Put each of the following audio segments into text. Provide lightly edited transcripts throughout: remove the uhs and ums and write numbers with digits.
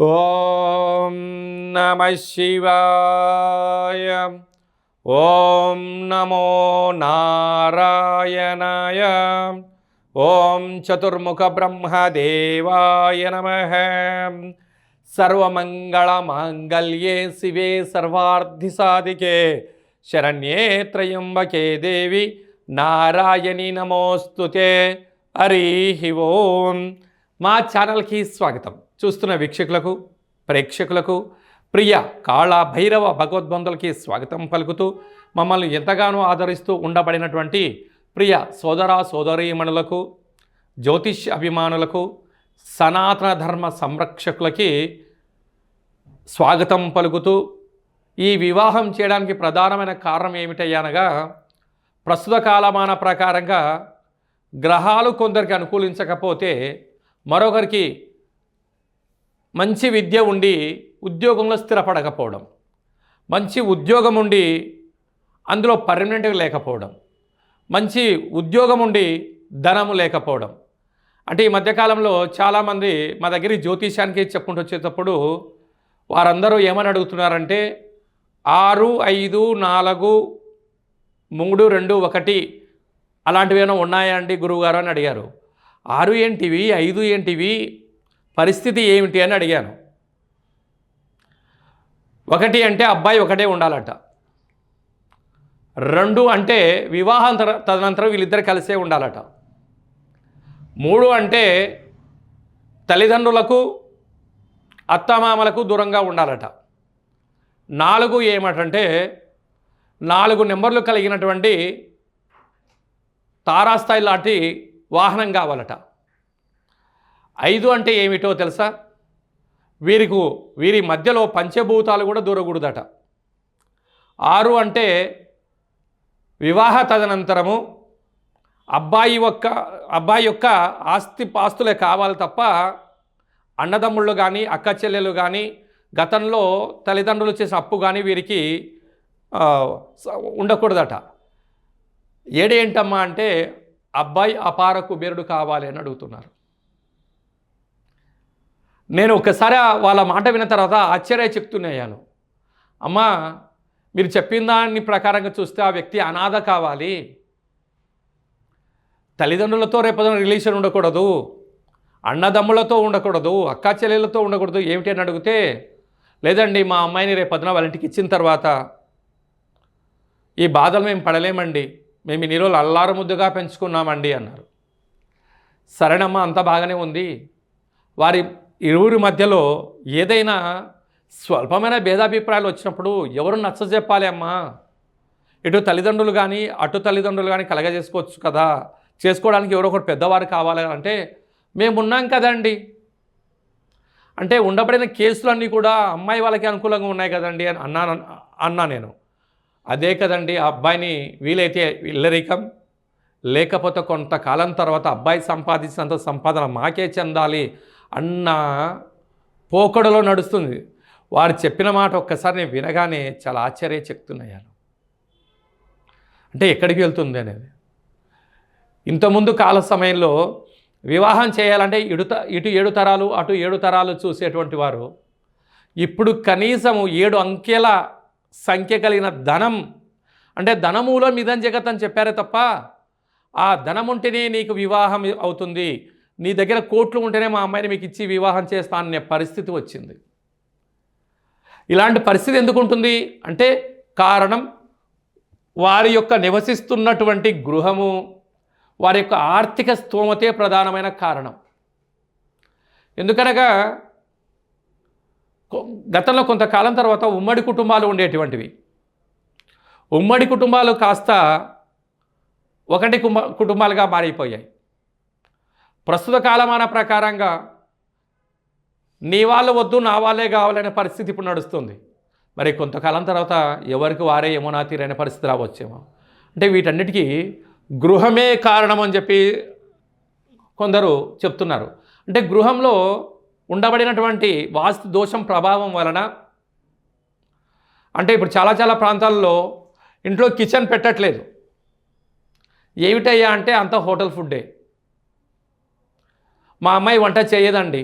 ఓం నమః శివాయ. ఓం నమో నారాయణాయ. ఓం చతుర్ముఖ బ్రహ్మదేవాయ నమః. సర్వమంగళమాంగళ్యే శివే సర్వార్థిసాధికే శరణ్యే త్రయంబకే దేవి నారాయణి నమోస్తుతే. హరి ఓం. మా ఛానల్కి స్వాగతం. చూస్తున్న వీక్షకులకు, ప్రేక్షకులకు, ప్రియ కాళ భైరవ భగవద్బంధులకి స్వాగతం పలుకుతూ, మమ్మల్ని ఎంతగానో ఆదరిస్తూ ఉండబడినటువంటి ప్రియ సోదర సోదరీమణులకు, జ్యోతిష్ అభిమానులకు, సనాతన ధర్మ సంరక్షకులకి స్వాగతం పలుకుతూ, ఈ వివాహం చేయడానికి ప్రధానమైన కారణం ఏమిటయ్యనగా, ప్రస్తుత కాలమాన ప్రకారంగా గ్రహాలు కొందరికి అనుకూలించకపోతే మరొకరికి మంచి విద్య ఉండి ఉద్యోగంలో స్థిరపడకపోవడం, మంచి ఉద్యోగం ఉండి అందులో పర్మనెంట్గా లేకపోవడం, మంచి ఉద్యోగం ఉండి ధనము లేకపోవడం. అంటే ఈ మధ్యకాలంలో చాలామంది మా దగ్గర జ్యోతిష్యానికి చెప్పుకుంటూ వచ్చేటప్పుడు వారందరూ ఏమని అడుగుతున్నారంటే 6, 5, 4, 3, 2, 1 అలాంటివి ఏమైనా ఉన్నాయా అండి గురువుగారు అని అడిగారు. 6 ఏంటివి, 5 ఏంటివి, పరిస్థితి ఏమిటి అని అడిగాను. 1 అంటే అబ్బాయి ఒకటే ఉండాలట. 2 అంటే వివాహం తదనంతరం వీళ్ళిద్దరు కలిసే ఉండాలట. 3 అంటే తల్లిదండ్రులకు అత్తమామలకు దూరంగా ఉండాలట. 4 ఏమిటంటే 4 నెంబర్లు కలిగినటువంటి తారాస్థాయి లాంటి వాహనం కావాలట. 5 అంటే ఏమిటో తెలుసా? వీరి మధ్యలో పంచభూతాలు కూడా దూరకూడదట. 6 అంటే వివాహ తదనంతరము అబ్బాయి యొక్క పాస్తులే కావాలి తప్ప అన్నదమ్ముళ్ళు కానీ అక్క చెల్లెలు కానీ గతంలో తల్లిదండ్రులు చేసిన అప్పు కానీ వీరికి ఉండకూడదట. 7 ఏంటమ్మా అంటే అబ్బాయి అపార కుబేరుడు కావాలి అని అడుగుతున్నారు. నేను ఒక్కసారి వాళ్ళ మాట విన్న తర్వాత ఆశ్చర్యచకితుడయ్యాను. అమ్మా, మీరు చెప్పిన దాని ప్రకారంగా చూస్తే ఆ వ్యక్తి అనాథ కావాలి, తల్లిదండ్రులతో రేపొద్దున రిలేషన్ ఉండకూడదు, అన్నదమ్ములతో ఉండకూడదు, అక్కా చెల్లెలతో ఉండకూడదు, ఏమిటి అని అడిగితే, లేదండి మా అమ్మాయిని రేపొద్దున వాళ్ళ ఇంటికి ఇచ్చిన తర్వాత ఈ బాధలు మేము పడలేమండి, మేము ఇన్ని రోజులు అల్లారు ముద్దుగా పెంచుకున్నామండి అన్నారు. సరేనమ్మా, అంత బాగానే ఉంది. వారి ఇరువురి మధ్యలో ఏదైనా స్వల్పమైన భేదాభిప్రాయాలు వచ్చినప్పుడు ఎవరు నచ్చజెప్పాలి అమ్మా? ఇటు తల్లిదండ్రులు కానీ అటు తల్లిదండ్రులు కానీ కలగజేసుకోవచ్చు కదా, చేసుకోవడానికి ఎవరో ఒకరు పెద్దవారు కావాలి అంటే మేమున్నాం కదండి. అంటే ఉండబడిన కేసులన్నీ కూడా అమ్మాయి వాళ్ళకి అనుకూలంగా ఉన్నాయి కదండి అని అన్నా నేను. అదే కదండి, ఆ అబ్బాయిని వీలైతే ఇల్లరికం, లేకపోతే కొంతకాలం తర్వాత అబ్బాయి సంపాదించినంత సంపాదన మాకే చెందాలి అన్న పోకడలో నడుస్తుంది. వారు చెప్పిన మాట ఒక్కసారి నేను వినగానే చాలా ఆశ్చర్యచకితుడయ్యాను. అంటే ఎక్కడికి వెళ్తుంది అనేది. ఇంతకుముందు కాల సమయంలో వివాహం చేయాలంటే ఇటు 7 తరాలు అటు 7 తరాలు చూసేటువంటి వారు ఇప్పుడు కనీసము 7 అంకెల సంఖ్య కలిగిన ధనం, అంటే ధనమూలం ఇదం జగత్ అని చెప్పారే తప్ప ఆ ధనం ఉంటేనే నీకు వివాహం అవుతుంది, నీ దగ్గర కోట్లు ఉంటేనే మా అమ్మాయిని మీకు ఇచ్చి వివాహం చేస్తాను అనే పరిస్థితి వచ్చింది. ఇలాంటి పరిస్థితి ఎందుకు ఉంటుంది అంటే కారణం వారి యొక్క నివసిస్తున్నటువంటి గృహము, వారి యొక్క ఆర్థిక స్తోమతే ప్రధానమైన కారణం. ఎందుకనగా గతంలో కొంతకాలం తర్వాత ఉమ్మడి కుటుంబాలు ఉండేటువంటివి. ఉమ్మడి కుటుంబాలు కాస్త ఒకటి కుటుంబాలుగా మారిపోయాయి. ప్రస్తుత కాలమాన ప్రకారంగా నీ వాళ్ళు వద్దు నా వాళ్ళే కావాలనే పరిస్థితి ఇప్పుడు నడుస్తుంది. మరి కొంతకాలం తర్వాత ఎవరికి వారే యమునా తీరైన పరిస్థితి రావచ్చేమో. అంటే వీటన్నిటికీ గృహమే కారణం అని చెప్పి కొందరు చెప్తున్నారు. అంటే గృహంలో ఉండబడినటువంటి వాస్తు దోషం ప్రభావం వలన, అంటే ఇప్పుడు చాలా ప్రాంతాల్లో ఇంట్లో కిచెన్ పెట్టట్లేదు. ఏమిటయ్యా అంటే అంత హోటల్ ఫుడ్డే. మా అమ్మాయి వంట చేయదండి,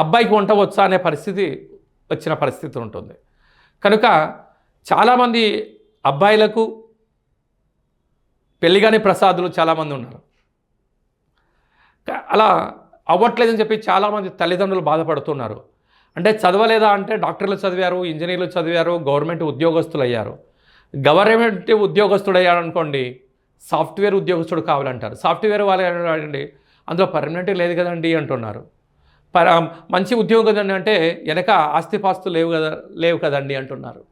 అబ్బాయికి వంట వచ్చా అనే పరిస్థితి వచ్చిన పరిస్థితి ఉంటుంది. కనుక చాలామంది అబ్బాయిలకు పెళ్ళిగాని ప్రసాదులు చాలామంది ఉన్నారు. అలా అవ్వట్లేదని చెప్పి చాలామంది తల్లిదండ్రులు బాధపడుతున్నారు. అంటే చదవలేదా అంటే డాక్టర్లు చదివారు, ఇంజనీర్లు చదివారు, గవర్నమెంట్ ఉద్యోగస్తులు అయ్యారు. గవర్నమెంట్ ఉద్యోగస్తుడు అయ్యారు అనుకోండి, సాఫ్ట్వేర్ ఉద్యోగస్తుడు కావాలంటారు. సాఫ్ట్వేర్ వాళ్ళు అండి అందులో పర్మనెంట్ లేదు కదండి అంటున్నారు. మంచి ఉద్యోగం అంటే వెనక ఆస్తిపాస్తులు లేవు కదండి అంటున్నారు.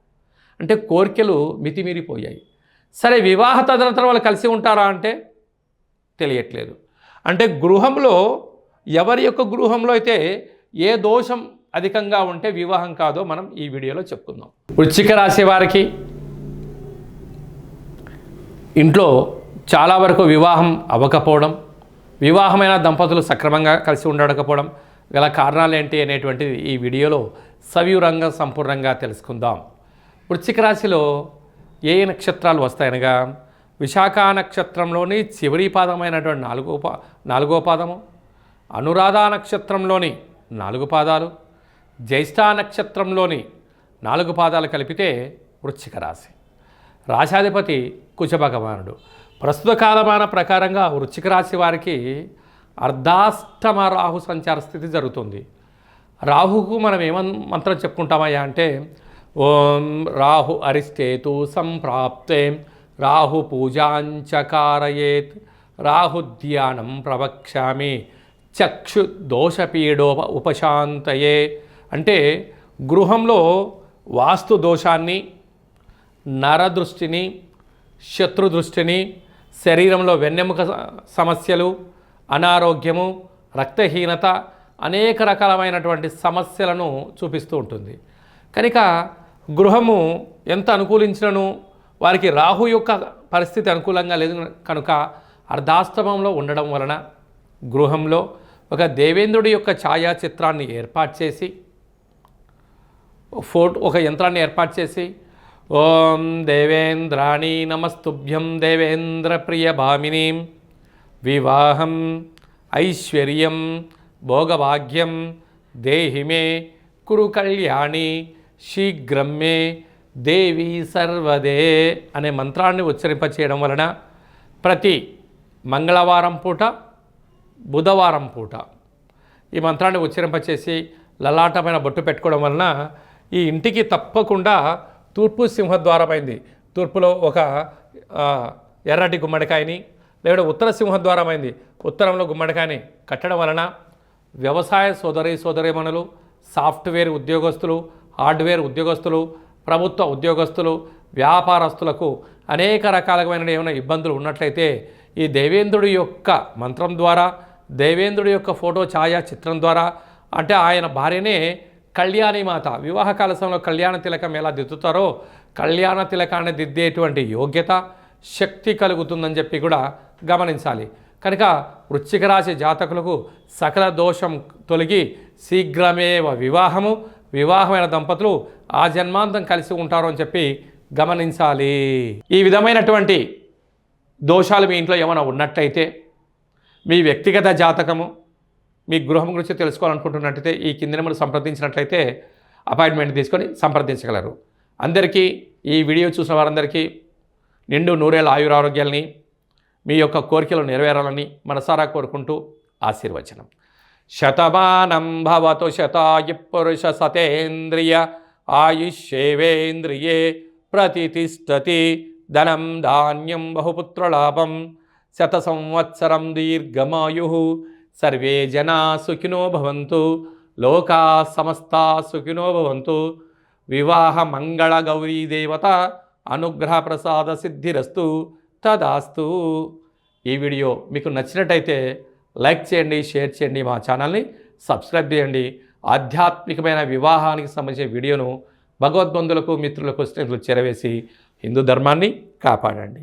అంటే కోరికలు మితిమీరిపోయాయి. సరే, వివాహ తదనంతరం వాళ్ళు కలిసి ఉంటారా అంటే తెలియట్లేదు. అంటే గృహంలో ఎవరి యొక్క గృహంలో అయితే ఏ దోషం అధికంగా ఉంటే వివాహం కాదో మనం ఈ వీడియోలో చెప్పుకుందాం. వృశ్చిక రాశి వారికి ఇంట్లో చాలా వరకు వివాహం అవ్వకపోవడం, వివాహమైన దంపతులు సక్రమంగా కలిసి ఉండకపోవడం గల కారణాలు ఏంటి అనేటువంటిది ఈ వీడియోలో సవివరంగా సంపూర్ణంగా తెలుసుకుందాం. వృశ్చిక రాశిలో ఏ నక్షత్రాలు వస్తాయనగా విశాఖ నక్షత్రంలోని చివరి పాదమైనటువంటి నాలుగో పాదము, అనురాధ నక్షత్రంలోని 4 పాదాలు, జ్యేష్ఠ నక్షత్రంలోని 4 పాదాలు కలిపితే వృశ్చిక రాశి. రాశాధిపతి కుజభగవానుడు. ప్రస్తుత కాలమాన ప్రకారంగా వృశ్చిక రాశి వారికి అర్ధాష్టమ రాహు సంచార స్థితి జరుగుతుంది. రాహుకు మనం మంత్రం చెప్పుకుంటామయ్యా అంటే ఓం రాహు అరిష్టేతు సంప్రాప్తే రాహు పూజాంచకారయేత్ రాహు ధ్యానం ప్రవక్ష్యామి చక్షు దోషపీడోప ఉపశాంతయే. అంటే గృహంలో వాస్తు దోషాన్ని, నరదృష్టిని, శత్రుదృష్టిని, శరీరంలో వెన్నెముక సమస్యలు, అనారోగ్యము, రక్తహీనత, అనేక రకాలమైనటువంటి సమస్యలను చూపిస్తూ ఉంటుంది. కనుక గృహము ఎంత అనుకూలించినను వారికి రాహు యొక్క పరిస్థితి అనుకూలంగా లేదు కనుక అర్ధాష్టమంలో ఉండడం వలన గృహంలో ఒక దేవేంద్రుడి యొక్క ఛాయాచిత్రాన్ని ఏర్పాటు చేసి, ఒక యంత్రాన్ని ఏర్పాటు చేసి ఓం దేవేంద్రాణి నమస్తుభ్యం దేవేంద్ర ప్రియ భామినీం వివాహం ఐశ్వర్యం భోగభాగ్యం దేహిమే కురు కళ్యాణి శీఘ్రం మే దేవి సర్వదే అనే మంత్రాన్ని ఉచ్చరింపచేయడం వలన ప్రతి మంగళవారం పూట, బుధవారం పూట ఈ మంత్రాన్ని ఉచ్చరింపచేసి లలాటమైన బొట్టు పెట్టుకోవడం వలన ఈ ఇంటికి తప్పకుండా తూర్పు సింహద్వారమైంది, తూర్పులో ఒక ఎర్రటి గుమ్మడికాయని, లేదా ఉత్తర సింహద్వారమైంది, ఉత్తరంలో గుమ్మడికాయని కట్టడం వలన వ్యవసాయ సోదరీమణులు, సాఫ్ట్వేర్ ఉద్యోగస్తులు, హార్డ్వేర్ ఉద్యోగస్తులు, ప్రభుత్వ ఉద్యోగస్తులు, వ్యాపారస్తులకు అనేక రకాలమైన ఏమైనా ఇబ్బందులు ఉన్నట్లయితే ఈ దేవేంద్రుడి యొక్క మంత్రం ద్వారా, దేవేంద్రుడి యొక్క ఫోటో ఛాయా చిత్రం ద్వారా, అంటే ఆయన భార్యనే కళ్యాణి మాత, వివాహకాల సమయంలో కళ్యాణ తిలకం ఎలా దిద్దుతారో కళ్యాణ తిలకాన్ని దిద్దేటువంటి యోగ్యత, శక్తి కలుగుతుందని చెప్పి కూడా గమనించాలి. కనుక వృశ్చిక రాశి జాతకులకు సకల దోషం తొలగి శీఘ్రమేవ వివాహమైన దంపతులు ఆ జన్మాంతం కలిసి ఉంటారు అని చెప్పి గమనించాలి. ఈ విధమైనటువంటి దోషాలు మీ ఇంట్లో ఏమైనా ఉన్నట్టయితే, మీ వ్యక్తిగత జాతకము, మీ గృహం గురించి తెలుసుకోవాలనుకుంటున్నట్టయితే ఈ కింద నెంబర్ సంప్రదించినట్లయితే అపాయింట్మెంట్ తీసుకొని సంప్రదించగలరు. అందరికీ, ఈ వీడియో చూసిన వారందరికీ నిండు నూరేళ్ళ ఆయురారోగ్యాలని, మీ యొక్క కోరికలు నెరవేరాలని మనసారా కోరుకుంటూ ఆశీర్వచనం. శతమానం భవతు శతాయు పురుష సతేంద్రియ ఆయుష్యేవేంద్రియే ప్రతిష్టతి ధనం ధాన్యం బహుపుత్రలాభం శత సంవత్సరం దీర్ఘమాయు సర్వే జనా సుఖినో భవంతు లోకా సమస్తా సుఖినో భవంతు. వివాహ మంగళ గౌరీ దేవత అనుగ్రహ ప్రసాద సిద్ధిరస్తు తదాస్తు. ఈ వీడియో మీకు నచ్చినట్టయితే లైక్ చేయండి, షేర్ చేయండి, మా ఛానల్ని సబ్స్క్రైబ్ చేయండి. ఆధ్యాత్మికమైన వివాహానికి సంబంధించిన వీడియోను భగవద్బంధులకు, మిత్రులకు, స్నేహితులకు చేరవేసి హిందూ ధర్మాన్ని కాపాడండి.